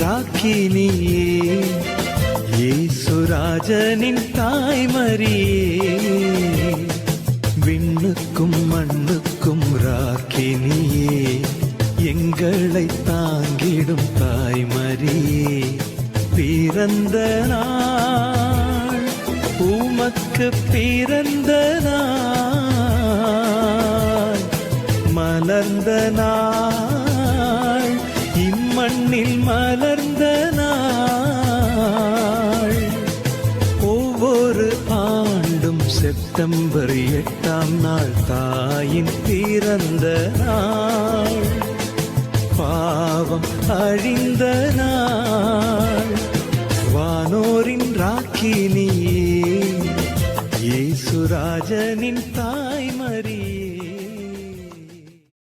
ராக்கினியே, இயேசுராஜனின் தாய்மரியே, விண்ணுக்கும் மண்ணுக்கும் ராக்கினியே, எங்களை தாங்கிடும் தாய்மரியே, பிறந்த நாள் உமக்கு பிறந்த நாள், மலர்ந்த நாள் இம்மண்ணில் மலர்ந்த நாள், ஒவ்வொரு ஆண்டும் செப்டம்பர் 8ஆம் நாள் தாயின் பிறந்த நாள், பாவம் அழிந்த நாள், வானோரின் ராக்கினியே, இயேசுராஜனின் தாய்மரியே.